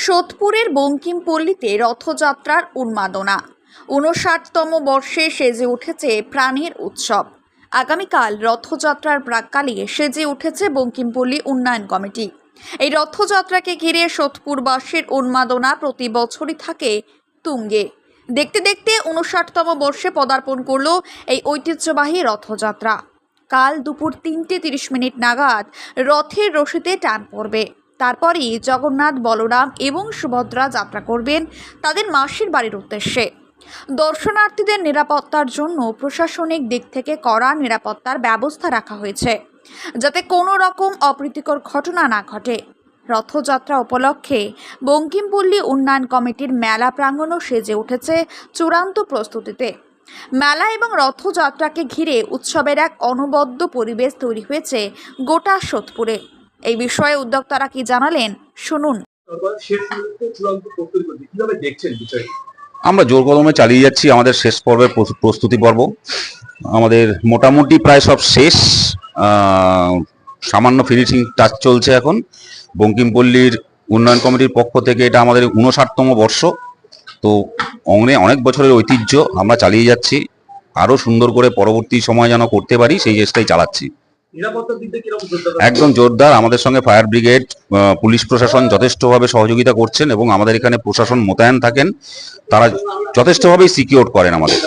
সোদপুরের বঙ্কিমপল্লীতে রথযাত্রার উন্মাদনা। ৫৯তম বর্ষে সেজে উঠেছে প্রাণের উৎসব। আগামীকাল রথযাত্রার প্রাক্কালে সেজে উঠেছে বঙ্কিমপল্লী উন্নয়ন কমিটি। এই রথযাত্রাকে ঘিরে সোদপুরবাসীর উন্মাদনা প্রতি বছরই থাকে তুঙ্গে। দেখতে দেখতে ৫৯তম বর্ষে পদার্পণ করল এই ঐতিহ্যবাহী রথযাত্রা। কাল দুপুর ৩:৩০ নাগাদ রথের রশিতে টান পড়বে। তারপরই জগন্নাথ, বলরাম এবং সুভদ্রা যাত্রা করবেন তাদের মাসির বাড়ির উদ্দেশ্যে। দর্শনার্থীদের নিরাপত্তার জন্য প্রশাসনিক দিক থেকে কড়া নিরাপত্তার ব্যবস্থা রাখা হয়েছে, যাতে কোনো রকম অপ্রীতিকর ঘটনা না ঘটে। রথযাত্রা উপলক্ষে বঙ্কিমপল্লী উন্নয়ন কমিটির মেলা প্রাঙ্গণও সেজে উঠেছে চূড়ান্ত প্রস্তুতিতে। মেলা এবং রথযাত্রাকে ঘিরে উৎসবের এক অনবদ্য পরিবেশ তৈরি হয়েছে গোটা সোদপুরে। এই বিষয়ে উদ্যোক্তারা কি জানালেন, শুনুন। আমরা জোর কদমে চালিয়ে যাচ্ছি আমাদের শেষ পর্বের প্রস্তুতি পর্ব। আমাদের মোটামুটি প্রায় সব শেষ, সামান্য ফিনিশিং টাচ চলছে এখন। বঙ্কিমপল্লীর উন্নয়ন কমিটির পক্ষ থেকে এটা আমাদের ৫৯তম বর্ষ, তো অনেক বছরের ঐতিহ্য আমরা চালিয়ে যাচ্ছি। আরো সুন্দর করে পরবর্তী সময় যেন করতে পারি সেই চেষ্টাই চালাচ্ছি। একদম জোরদার। আমাদের সঙ্গে ফায়ার ব্রিগেড, পুলিশ প্রশাসন যথেষ্টভাবে সহযোগিতা করছেন এবং আমাদের এখানে প্রশাসন মোতায়েন থাকেন। তারা যথেষ্টভাবেই সিকিউর করেন আমাদের।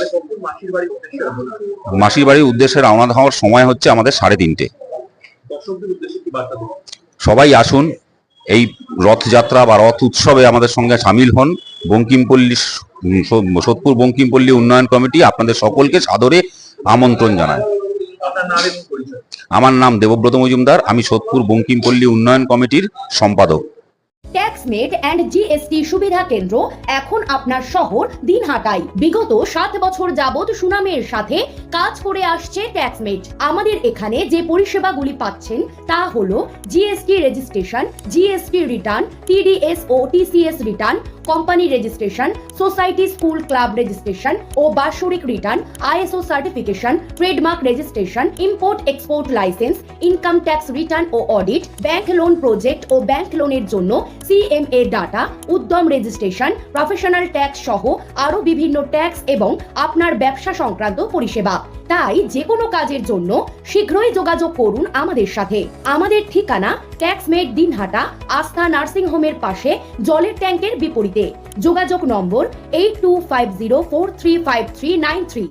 মাসির বাড়ির উদ্দেশ্যে রওনা হওয়ার সময় হচ্ছে আমাদের ৩:৩০। সবাই আসুন, এই রথযাত্রা বা রথ উৎসবে আমাদের সঙ্গে সামিল হন। সোদপুর বঙ্কিমপল্লী উন্নয়ন কমিটি আপনাদের সকলকে সাদরে আমন্ত্রণ জানায়। আমার নাম দেবব্রত মজুমদার, আমি সোদপুর বঙ্কিমপল্লী উন্নয়ন কমিটির সম্পাদক। ট্যাক্সমেট এন্ড জিএসটি সুবিধা কেন্দ্র এখন আপনার শহর দিনহাটায়। বিগত 7 বছর যাবত সুনামের সাথে কাজ করে আসছে ট্যাক্সমেট। আমাদের এখানে যে পরিষেবাগুলি পাচ্ছেন তা হলো GST registration, GST return, TDS ও TCS return, company registration, society school club registration ও বাৎসরিক return, ISO certification, trademark registration, import export licence, income tax return ও অডিট, ব্যাংক লোন প্রজেক্ট ও ব্যাংক লোনের জন্য সিএমএ ডাটা, উদ্যম registration, professional tax সহ আরো বিভিন্ন tax এবং আপনার ব্যবসা সংক্রান্ত পরিষেবা। তাই যে কোনো কাজের জন্য শীঘ্রই যোগাযোগ করুন আমাদের সাথে। আমাদের ঠিকানা ট্যাক্সমেট দিনহাটা, আস্থা নার্সিং হোমের পাশে, জলের ট্যাঙ্কের বিপরীতে। যোগাযোগ নম্বর 8250435393।